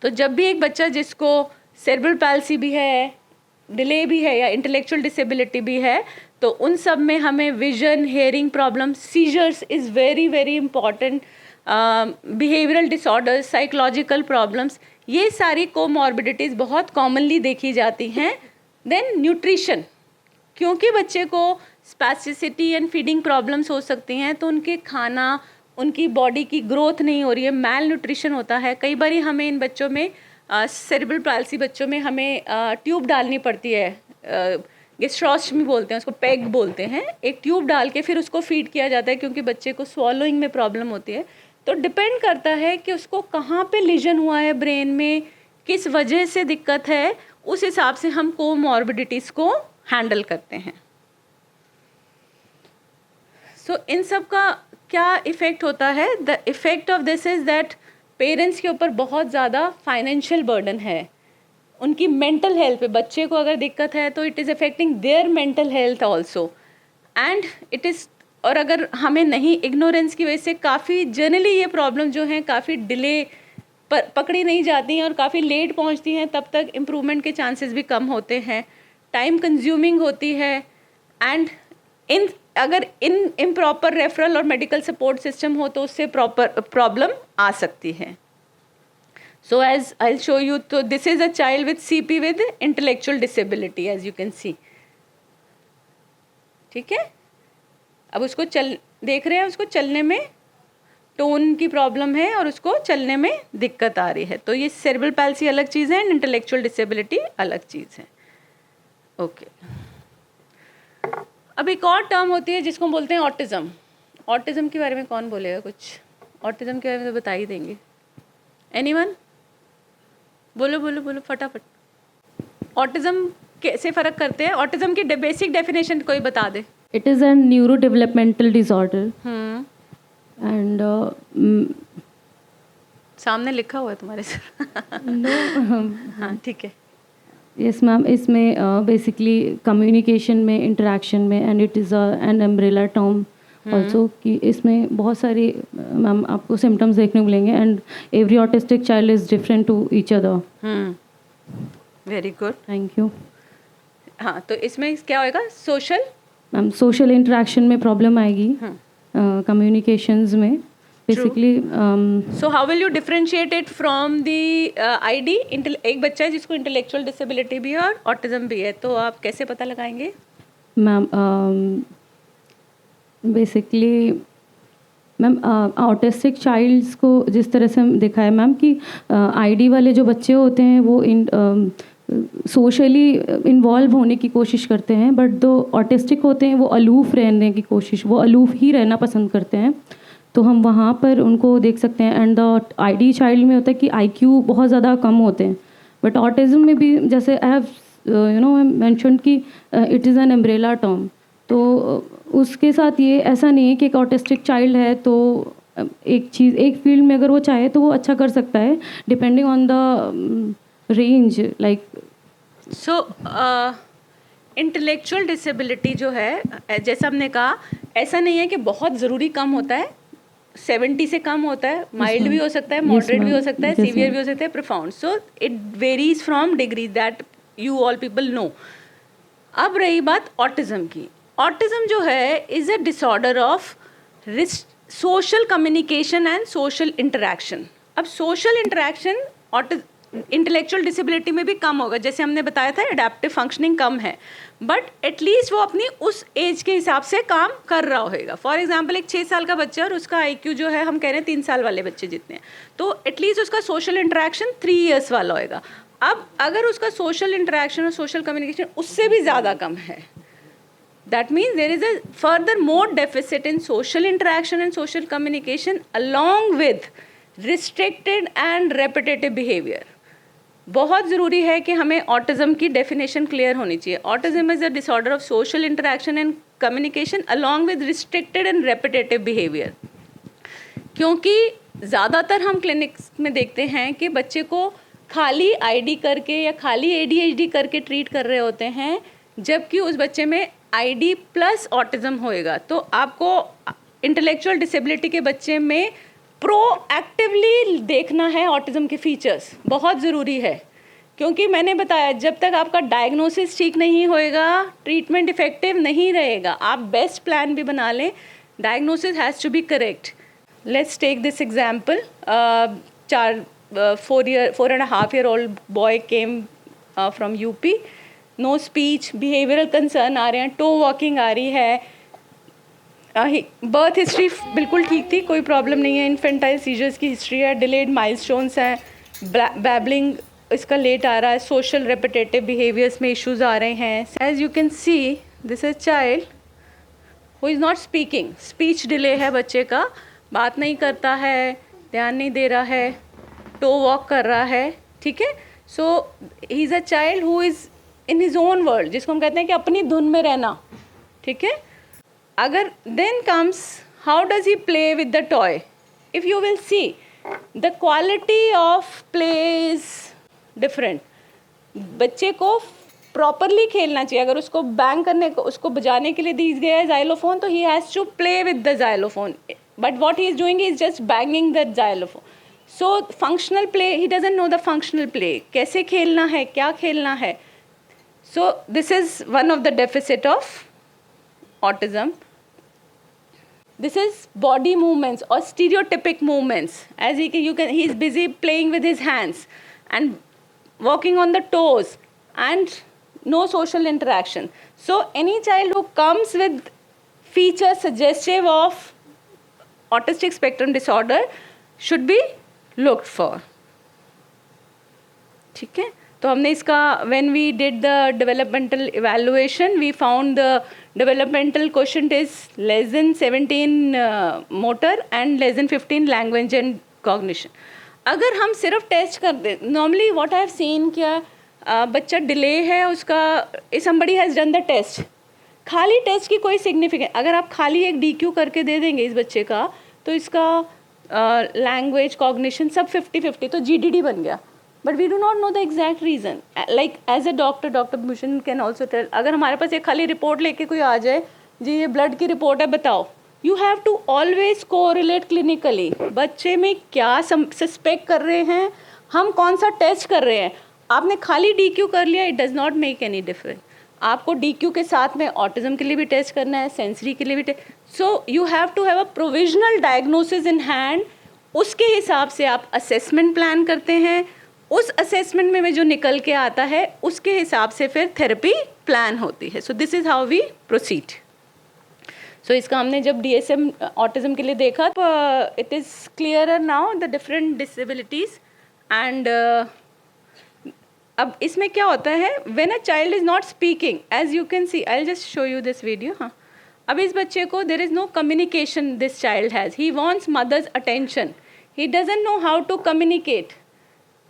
तो जब भी एक बच्चा जिसको सेरेब्रल पैल्सी भी है, डिले भी है या इंटेलेक्चुअल डिसेबिलिटी भी है, तो उन सब में हमें vision, hearing problem, seizures is very very important, behavioural disorders, psychological problems, ये सारी कोमॉर्बिडिटीज़ बहुत कॉमनली देखी जाती हैं। देन न्यूट्रिशन, क्योंकि बच्चे को स्पैस्टिसिटी एंड फीडिंग प्रॉब्लम्स हो सकती हैं तो उनके खाना, उनकी बॉडी की ग्रोथ नहीं हो रही है, मैल न्यूट्रिशन होता है। कई बार हमें इन बच्चों में सेरेब्रल पैल्सी बच्चों में हमें ट्यूब डालनी पड़ती है, गैस्ट्रोस्टमी बोलते हैं उसको, पैग बोलते हैं, एक ट्यूब डाल के फिर उसको फीड किया जाता है क्योंकि बच्चे को स्वॉलोइंग में प्रॉब्लम होती है। तो डिपेंड करता है कि उसको कहाँ पे लीजन हुआ है ब्रेन में, किस वजह से दिक्कत है, उस हिसाब से हम कोमॉर्बिडिटीज़ को हैंडल करते हैं। सो इन सब का क्या इफ़ेक्ट होता है, the effect of this is that parents के ऊपर बहुत ज़्यादा फाइनेंशियल बर्डन है, उनकी मेंटल हेल्थ पे। बच्चे को अगर दिक्कत है तो it is affecting their mental health also and it is, और अगर हमें नहीं, इग्नोरेंस की वजह से काफ़ी जनरली ये प्रॉब्लम जो हैं काफ़ी डिले पकड़ी नहीं जाती हैं और काफ़ी लेट पहुंचती हैं, तब तक इम्प्रूवमेंट के चांसेस भी कम होते हैं, टाइम कंज्यूमिंग होती है एंड अगर इम्प्रॉपर रेफरल और मेडिकल सपोर्ट सिस्टम हो तो उससे प्रॉब्लम आ सकती है। So as I show you, तो this is a child with CP with intellectual disability, as you can see, ठीक है। अब उसको देख रहे हैं, उसको चलने में टोन की प्रॉब्लम है और उसको चलने में दिक्कत आ रही है। तो ये सेरेब्रल पैल्सी अलग चीज़ है, इंटेलेक्चुअल डिसेबिलिटी अलग चीज़ है। ओके, अब एक और टर्म होती है जिसको बोलते हैं ऑटिज़म। ऑटिज़म के बारे में कौन बोलेगा कुछ? ऑटिज़म के बारे में तो बता ही देंगे। एनीवन? बोलो बोलो बोलो फटाफट। ऑटिज़म कैसे फ़र्क करते हैं? ऑटिज़म की बेसिक डेफिनेशन कोई बता दे। It is a neurodevelopmental disorder. And सामने लिखा हुआ है तुम्हारे सर। no, हाँ ठीक है। यस मैम, इसमें बेसिकली कम्युनिकेशन में, इंटरेक्शन में, and it is an umbrella term also, कि इसमें बहुत सारी मैम आपको सिम्टम्स देखने को मिलेंगे, and every autistic child is different to each other. Very good. Thank you हाँ, तो इसमें क्या होएगा? सोशल मैम, सोशल इंटरेक्शन में प्रॉब्लम आएगी, कम्युनिकेशंस में basically. So how will you differentiate it from the ID? एक बच्चा है जिसको इंटेलेक्चुअल डिसेबिलिटी भी है और ऑटिज्म भी है, तो आप कैसे पता लगाएंगे? Ma'am basically ma'am autistic childs को जिस तरह से हम देखा है मैम कि आईडी वाले जो बच्चे होते हैं वो सोशली इन्वॉल्व होने की कोशिश करते हैं, बट जो ऑटिस्टिक होते हैं वो अलूफ़ रहने की कोशिश, वो अलूफ़ ही रहना पसंद करते हैं। तो हम वहाँ पर उनको देख सकते हैं। एंड द आईडी चाइल्ड में होता है कि आईक्यू बहुत ज़्यादा कम होते हैं, बट ऑटिज़म में भी जैसे आई हैव मेंशन्ड कि it is an umbrella term. तो उसके साथ ये ऐसा नहीं है कि एक ऑटिस्टिक चाइल्ड है तो एक चीज़, एक फील्ड में अगर वो चाहे तो वो अच्छा कर सकता है, depending on the range like. So intellectual disability जो है, जैसा हमने कहा, ऐसा नहीं है कि बहुत ज़रूरी कम होता है, 70 से कम होता है, माइल्ड भी हो सकता है, मॉडरेट भी हो सकता है, सीवियर भी हो सकता है, profound. So it varies from degree that you all people know. अब रही बात ऑटिज्म की। ऑटिज्म जो है is a disorder of social communication and social interaction. अब सोशल इंटरेक्शन इंटेलेक्चुअल डिसेबिलिटी में भी कम होगा, जैसे हमने बताया था एडेप्टिव फंक्शनिंग कम है, बट एटलीस्ट वो अपनी उस एज के हिसाब से काम कर रहा होगा। फॉर एग्जांपल एक 6 साल का बच्चा और उसका आईक्यू जो है हम कह रहे हैं 3 साल वाले बच्चे जितने हैं, तो एटलीस्ट उसका सोशल इंटरेक्शन 3 इयर्स वाला होएगा। अब अगर उसका सोशल इंटरेक्शन और सोशल कम्युनिकेशन उससे भी ज़्यादा कम है, that means there is a further more deficit in social interaction and social communication along with restricted and repetitive behavior. बहुत ज़रूरी है कि हमें ऑटिज़म की डेफिनेशन क्लियर होनी चाहिए। Autism is a disorder of social interaction and communication along with restricted and repetitive behaviour. क्योंकि ज़्यादातर हम क्लिनिक्स में देखते हैं कि बच्चे को खाली आईडी करके या खाली एडीएचडी करके ट्रीट कर रहे होते हैं, जबकि उस बच्चे में आईडी प्लस ऑटिज़म होएगा। तो आपको इंटेलेक्चुअल डिसेबिलिटी के बच्चे में प्रोएक्टिवली देखना है ऑटिज़म के फीचर्स, बहुत ज़रूरी है। क्योंकि मैंने बताया जब तक आपका डायग्नोसिस ठीक नहीं होएगा, ट्रीटमेंट इफेक्टिव नहीं रहेगा। आप बेस्ट प्लान भी बना लें, diagnosis has to be correct. Let's take this example. 4.5 year old boy came from UP, no speech, behavioural concern आ रहे हैं, टो वॉकिंग आ रही है, बर्थ हिस्ट्री बिल्कुल ठीक थी, कोई प्रॉब्लम नहीं है, इन्फेंटाइल सीजर्स की हिस्ट्री है, डिलेड माइलस्टोन्स हैं, बैबलिंग इसका लेट आ रहा है, सोशल रेपिटेटिव बिहेवियर्स में इश्यूज आ रहे हैं। As you can see this is child who is not speaking, speech delay है बच्चे का, बात नहीं करता है, ध्यान नहीं दे रहा है, टो वॉक कर रहा है, ठीक है। So he is a child who is in his own world, जिसको हम कहते हैं कि अपनी धुन में रहना, ठीक है। अगर then comes how does he play with the toy, if you will see the quality of play is different. बच्चे को प्रॉपरली खेलना चाहिए। अगर उसको बैंग करने को, उसको बजाने के लिए दी गया है जाइलोफोन, तो he has to play with the xylophone, but what he is doing is just banging the xylophone. So functional play, he doesn't know the functional play, कैसे खेलना है, क्या खेलना है। So this is one of the deficit of autism. This is body movements or stereotypic movements. As he is busy playing with his hands and walking on the toes and no social interaction. So any child who comes with features suggestive of autistic spectrum disorder should be looked for. ठीक है। तो हमने इसका when we did the developmental evaluation, we found the developmental quotient is less than 17 motor and less than 15 language and cognition. अगर हम सिर्फ test कर दें, normally what I have seen, क्या बच्चा डिले है उसका, somebody has done the test, खाली टेस्ट की कोई सिग्निफिकेंस, अगर आप खाली एक DQ करके दे देंगे इस बच्चे का, तो इसका लैंग्वेज कॉग्निशन सब 50-50, तो GDD बन गया। But we do not know the exact reason. Like as a doctor Bhushan can also tell, अगर हमारे पास एक खाली रिपोर्ट लेके कोई आ जाए, जी ये ब्लड की रिपोर्ट है बताओ, you have to always correlate clinically. बच्चे में क्या सस्पेक्ट कर रहे हैं, हम कौन सा टेस्ट कर रहे हैं. आपने खाली DQ कर लिया, it does not make any difference. आपको DQ के साथ में ऑटिज्म के लिए भी टेस्ट करना है, सेंसरी के लिए भी test. So you have to have a provisional diagnosis in hand. उसके हिसाब से आप असेसमेंट प्लान करते हैं. उस असेसमेंट में जो निकल के आता है उसके हिसाब से फिर थेरेपी प्लान होती है. So this is how we proceed. So इसका हमने जब DSM ऑटिज्म के लिए देखा, it is clearer now the different disabilities. And अब इसमें क्या होता है, when a child is not speaking, as you can see, I will just show you this video. हाँ, अब इस बच्चे को there is no communication this child has. He wants mother's attention, he doesn't know how to communicate.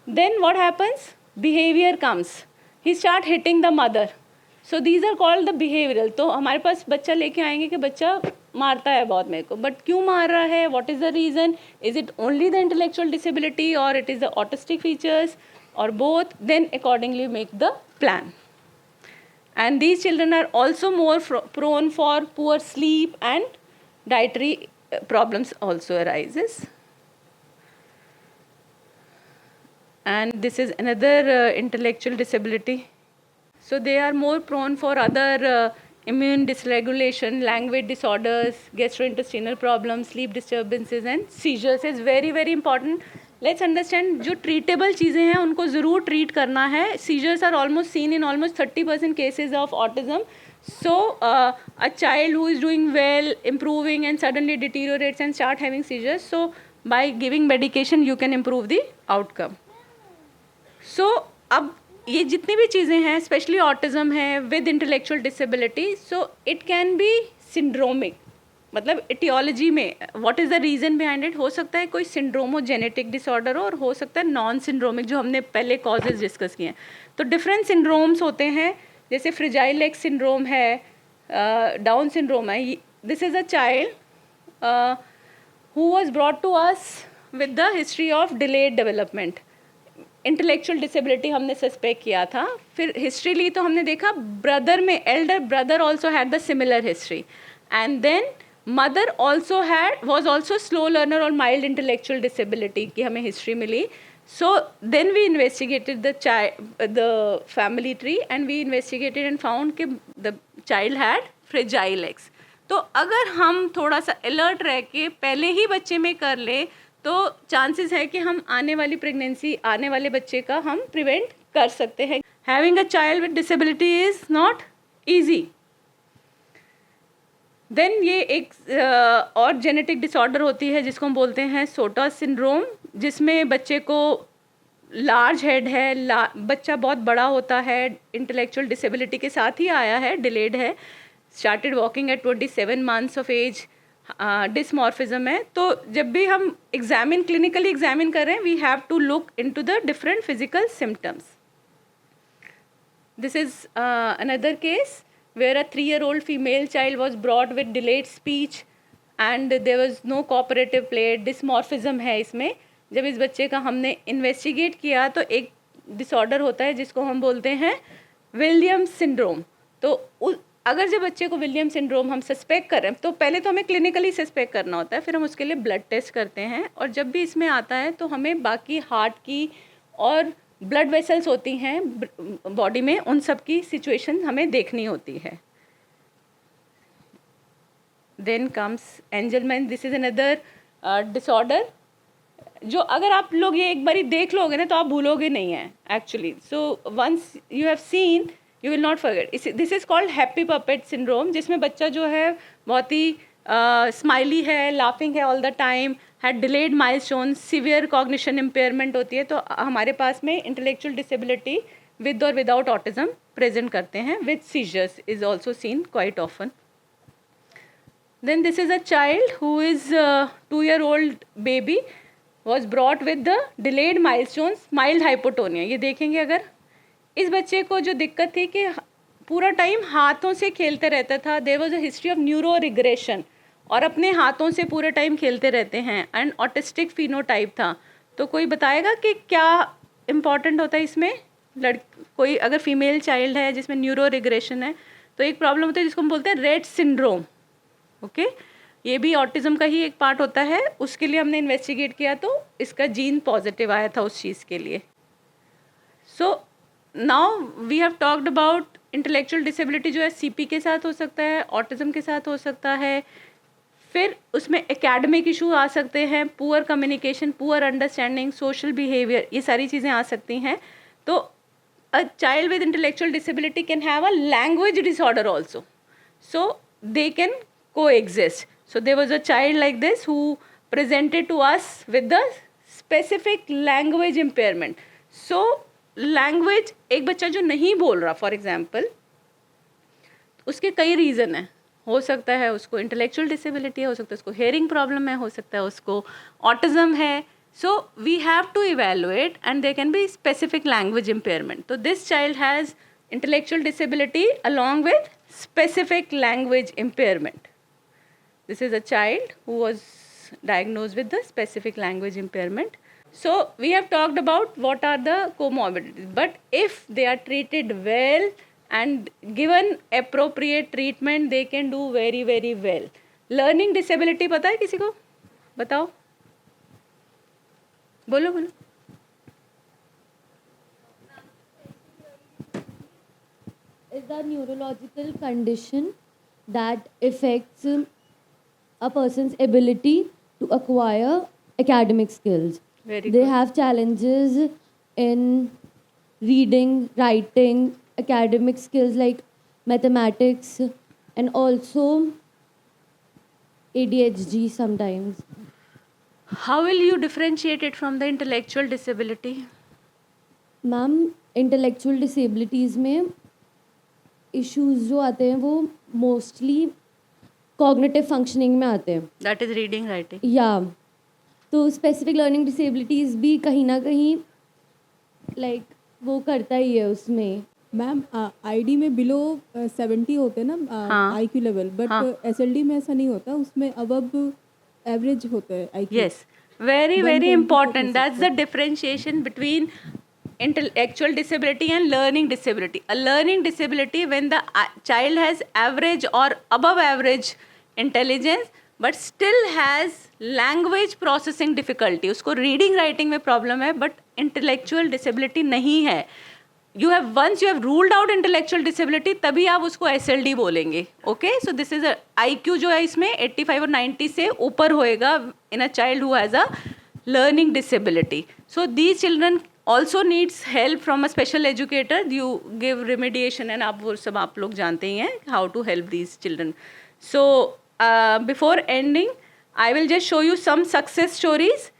Then what happens? Behavior comes. He start hitting the mother. So these are called the behavioral. तो हमारे पास बच्चा लेके आएंगे कि बच्चा मारता है बहुत मेरे को, बट क्यों मार रहा है, what is the reason? Is it only the intellectual disability or it is the autistic features or both? Then accordingly make the plan. And these children are also more prone for poor sleep and dietary problems also arises. And this is another intellectual disability. So they are more prone for other immune dysregulation, language disorders, gastrointestinal problems, sleep disturbances and seizures is very very important. Let's understand जो treatable चीज़ें हैं उनको ज़रूर treat करना है. Seizures are almost seen in almost 30% cases of autism. So a child who is doing well, improving and suddenly deteriorates and start having seizures. So by giving medication you can improve the outcome. सो अब ये जितनी भी चीज़ें हैं, specially autism है with intellectual disability, so it can be syndromic. मतलब etiology में what is the reason behind it, हो सकता है कोई सिंड्रोमोजेनेटिक डिसऑर्डर और हो सकता है नॉन सिंड्रोमिक, जो हमने पहले कॉजेज डिस्कस किए हैं. तो डिफरेंट सिंड्रोम्स होते हैं, जैसे फ्रिजाइल एक्स सिंड्रोम है, डाउन सिंड्रोम है. This is a child who was brought to us with the history of delayed development. Intellectual disability हमने सस्पेक्ट किया था, फिर हिस्ट्री ली तो हमने देखा ब्रदर में, elder brother also had the similar history, and then mother also had was also slow learner और mild intellectual disability की हमें हिस्ट्री मिली. So then we investigated the family tree and we investigated and found कि the child had fragile X. तो अगर हम थोड़ा सा अलर्ट रह के पहले ही बच्चे में कर ले तो चांसेस है कि हम आने वाली प्रेगनेंसी, आने वाले बच्चे का हम प्रिवेंट कर सकते हैं. Having a child with disability is not easy. Then ये एक और जेनेटिक डिसऑर्डर होती है जिसको हम बोलते हैं सोटा सिंड्रोम, जिसमें बच्चे को लार्ज हेड है, बच्चा बहुत बड़ा होता है, इंटेलेक्चुअल डिसेबिलिटी के साथ ही आया है, डिलेड है, started walking at 27 months of age, dysmorphism है. तो जब भी हम क्लिनिकली एग्जामिन कर रहे हैं, we have to look into the different physical symptoms. This is another case where a 3-year-old female child was brought with delayed speech and there was no cooperative play. Dysmorphism है इसमें. जब इस बच्चे का हमने इन्वेस्टिगेट किया तो एक डिसऑर्डर होता है जिसको हम बोलते हैं विलियम्स सिंड्रोम. तो अगर जब बच्चे को विलियम सिंड्रोम हम सस्पेक्ट कर रहे हैं तो पहले तो हमें क्लिनिकली सस्पेक्ट करना होता है, फिर हम उसके लिए ब्लड टेस्ट करते हैं, और जब भी इसमें आता है तो हमें बाकी हार्ट की और ब्लड वेसल्स होती हैं बॉडी में, उन सब की सिचुएशन हमें देखनी होती है. Then comes Angelman. This is another disorder जो अगर आप लोग ये एक बारी देख लोगे ना तो आप भूलोगे नहीं है actually. So once you have seen you will not forget. This is called happy puppet syndrome, जिसमें बच्चा जो है बहुत ही स्माइली है, लाफिंग है all the time, had delayed milestone, severe cognition impairment होती है. तो हमारे पास में इंटेलेक्चुअल डिसेबिलिटी विद और विदाउट ऑटिज्म प्रेजेंट करते हैं, with seizures is also seen quite often. Then this is a child who is 2-year-old baby was brought with the delayed milestones, mild hypotonia. ये देखेंगे अगर इस बच्चे को जो दिक्कत थी कि पूरा टाइम हाथों से खेलते रहता था, there was a history of neuro regression, और अपने हाथों से पूरे टाइम खेलते रहते हैं, एंड ऑटिस्टिक फिनोटाइप था. तो कोई बताएगा कि क्या इम्पॉर्टेंट होता है इसमें, कोई अगर फीमेल चाइल्ड है जिसमें न्यूरो रिग्रेशन है तो एक प्रॉब्लम होता है जिसको हम बोलते हैं रेट सिंड्रोम. ओके, ये भी ऑटिज्म का ही एक पार्ट होता है. उसके लिए हमने इन्वेस्टिगेट किया तो इसका जीन पॉजिटिव आया था उस चीज़ के लिए. So now we have talked about intellectual disability जो है सीपी के साथ हो सकता है, ऑटिज्म के साथ हो सकता है. फिर उसमें एकेडमिक इशू आ सकते हैं, poor communication, poor understanding, social behaviour, ये सारी चीज़ें आ सकती हैं. तो अ child with intellectual disability can have a language disorder also, so they can coexist. So there was a child like this who presented to us with the specific language impairment. So language, एक बच्चा जो नहीं बोल रहा for example, उसके कई reason हैं. हो सकता है उसको इंटेलेक्चुअल डिसेबिलिटी है, हो सकता है उसको हेयरिंग प्रॉब्लम है, हो सकता है उसको ऑटिज्म है. So we have to evaluate and there can be specific language impairment. तो this child has intellectual disability along with specific language impairment. This is a child who was diagnosed with the specific language impairment. So we have talked about what are the comorbidities, but if they are treated well and given appropriate treatment, they can do very very well. Learning disability पता है किसी को? बताओ, बोलो बोलो. Is a neurological condition that affects a person's ability to acquire academic skills. Very They good. have challenges in reading, writing, academic skills like mathematics, and also ADHD sometimes. How will you differentiate it from the intellectual disability? Ma'am, intellectual disabilities में issues जो आते हैं वो mostly cognitive functioning में आते हैं. That is reading, writing. या तो स्पेसिफिक लर्निंग डिसेबिलिटीज़ भी कहीं ना कहीं लाइक वो करता ही है उसमें. मैम आईडी में बिलो 70 होते हैं ना हाँ. आईक्यू लेवल, बट एसएलडी में ऐसा नहीं होता, उसमें अबव एवरेज होता है IQ. Yes, very very important. That's the differentiation between intellectual disability and learning disability. A learning disability when the child has average or above average intelligence but still has language processing difficulty. उसको reading writing में problem है but intellectual disability नहीं है. Once you have ruled out intellectual disability तभी आप उसको SLD बोलेंगे. Okay, so this is a IQ जो है इसमें 85 और 90 से ऊपर होएगा in a child who has a learning disability. So these children also needs help from a special educator. You give remediation and आप वो सब आप लोग जानते ही हैं how to help these children. So before ending, I will just show you some success stories.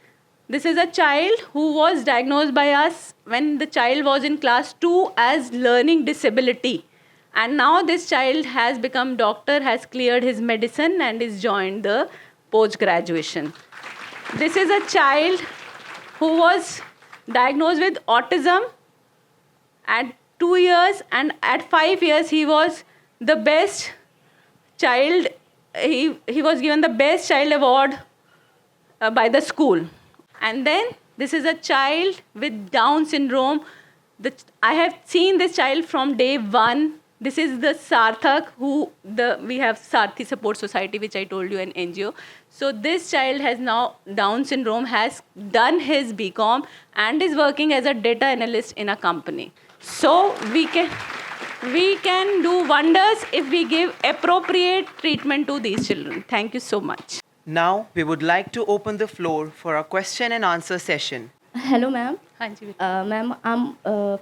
This is a child who was diagnosed by us when the child was in class 2 as learning disability. And now this child has become doctor, has cleared his medicine and is joined the post graduation. This is a child who was diagnosed with autism at 2 years, and at 5 years he was the best child. He was given the best child award by the school. And then this is a child with Down syndrome. I have seen this child from day one. This is the Sarthak we have Sarthi Support Society, which I told you, an NGO. So this child has now Down syndrome, has done his BCom and is working as a data analyst in a company. So we can do wonders if we give appropriate treatment to these children. Thank you so much. Now we would like to open the floor for a question and answer session. Hello, ma'am. हाँ जी. Ma'am, I'm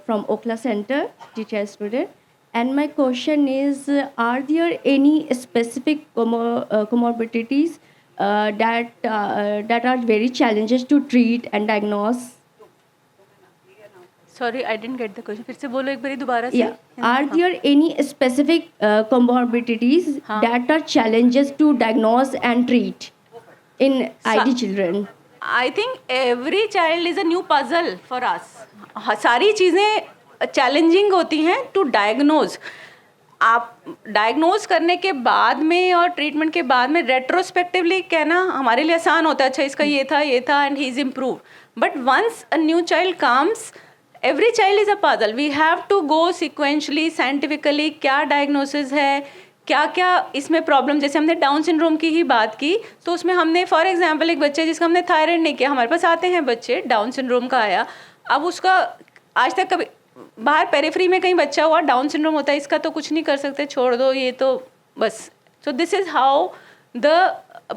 from Okla Center, teacher student. And my question is, are there any specific comorbidities that are very challenges to treat and diagnose? Sorry, I didn't get the question. फिर से बोलो एक बारी दोबारा से. Yeah. Are there any specific comorbidities that are challenges to diagnose and treat in ID children? I think every child is a new puzzle for us. सारी चीज़ें challenging होती हैं टू डायग्नोज. आप डायग्नोज करने के बाद में और ट्रीटमेंट के बाद में रेट्रोस्पेक्टिवली कहना हमारे लिए आसान होता है, अच्छा इसका ये था and he is improve. But once a new child comes, every child is a puzzle. We have to go sequentially, scientifically, क्या diagnosis है, क्या क्या इसमें प्रॉब्लम, जैसे हमने डाउन सिंड्रोम की ही बात की, तो उसमें हमने फॉर एग्जांपल एक बच्चे जिसका हमने थायराइड नहीं किया, हमारे पास आते हैं बच्चे डाउन सिंड्रोम का आया, अब उसका आज तक कभी बाहर पेरिफेरी में कहीं बच्चा हुआ डाउन सिंड्रोम होता है, इसका तो कुछ नहीं कर सकते, छोड़ दो ये तो बस. सो this is how the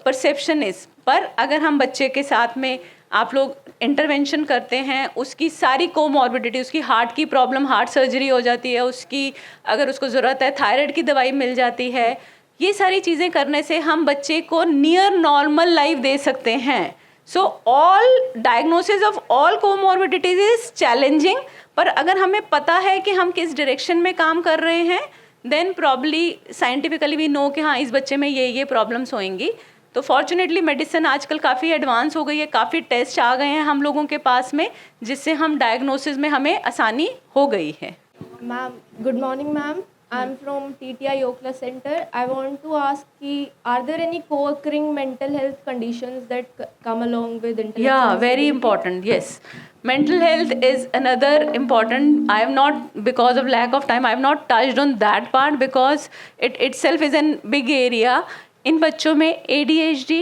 perception is. पर अगर हम बच्चे के साथ में आप लोग इंटरवेंशन करते हैं, उसकी सारी कोमॉर्बिडिटी, उसकी हार्ट की प्रॉब्लम, हार्ट सर्जरी हो जाती है उसकी, अगर उसको ज़रूरत है थायराइड की दवाई मिल जाती है, ये सारी चीज़ें करने से हम बच्चे को नियर नॉर्मल लाइफ दे सकते हैं. So all diagnosis of all comorbidities is challenging, पर अगर हमें पता है कि हम किस डायरेक्शन में काम कर रहे हैं, then probably scientifically we know कि हाँ इस बच्चे में ये प्रॉब्लम्स होंगी. तो फॉर्चुनेटली मेडिसिन आजकल काफ़ी एडवांस हो गई है, काफ़ी टेस्ट आ गए हैं हम लोगों के पास में, जिससे हम डायग्नोसिस में हमें आसानी हो गई है. Ma'am good morning ma'am, I am from TTI Okhla Center. I want to ask कि are there any co-occurring mental health conditions that come along with intellectual Yeah, very disability? important. Yes, mental health is another important. I have not, because of lack of time, I have not touched on that part because it itself is a big area. इन बच्चों में ADHD,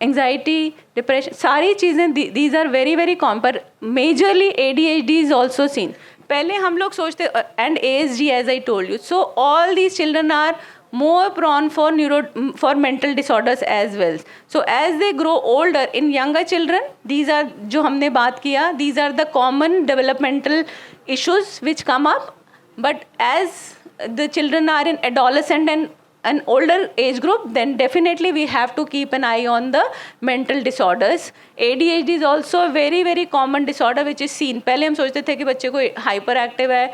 anxiety, depression, सारी चीज़ें these are very very common, पर majorly ADHD is also seen. पहले हम लोग सोचते, and ASD as I told you. So all these children are more prone for mental disorders as well. So as they grow older, in younger children, these are जो हमने बात किया, these are the common developmental issues which come up. But as the children are in adolescent and an older age group, then definitely we have to keep an eye on the mental disorders. ADHD is also a very very common disorder which is seen. पहले हम सोचते थे कि बच्चे को hyper active है,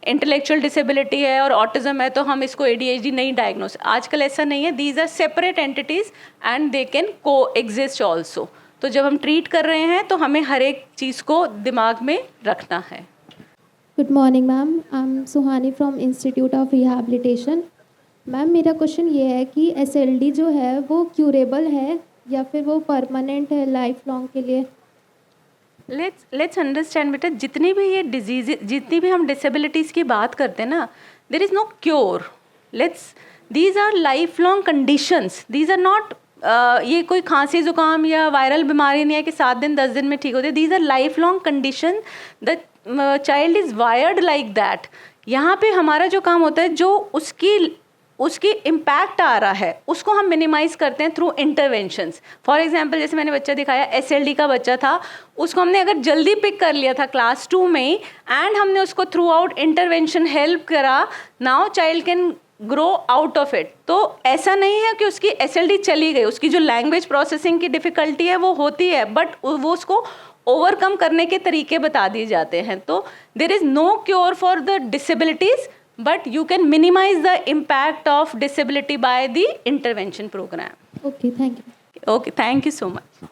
intellectual disability है और ऑटिज्म है, तो हम इसको ADHD नहीं डायग्नोस. आजकल ऐसा नहीं है. These are separate entities and they can coexist also. तो जब हम ट्रीट कर रहे हैं तो हमें हर एक चीज़ को दिमाग में रखना है. Good morning ma'am, I am Suhani from institute of rehabilitation. Ma'am मेरा क्वेश्चन ये है कि SLD जो है वो क्यूरेबल है या फिर वो परमानेंट है लाइफ लॉन्ग के लिए? लेट्स अंडरस्टैंड बेटा, जितनी भी ये डिजीज, जितनी भी हम डिसेबिलिटीज़ की बात करते हैं ना, there is no cure. These are life long conditions. These are not ये कोई खांसी जुकाम या वायरल बीमारी नहीं है कि 7 दिन 10 दिन में ठीक होती है. These are life long condition. The child is wired like that. यहाँ पे हमारा जो काम होता है, जो उसकी इम्पैक्ट आ रहा है उसको हम मिनिमाइज़ करते हैं थ्रू इंटरवेंशंस. फॉर एग्जांपल जैसे मैंने बच्चा दिखाया, SLD का बच्चा था, उसको हमने अगर जल्दी पिक कर लिया था क्लास 2 में ही, एंड हमने उसको थ्रू आउट इंटरवेंशन हेल्प करा, now child can grow out of it. तो ऐसा नहीं है कि उसकी SLD चली गई, उसकी जो लैंग्वेज प्रोसेसिंग की डिफ़िकल्टी है वो होती है, बट वो उसको ओवरकम करने के तरीके बता दिए जाते हैं. तो there is no cure for the disabilities, but you can minimize the impact of disability by the intervention program. Okay, thank you. Okay, thank you so much.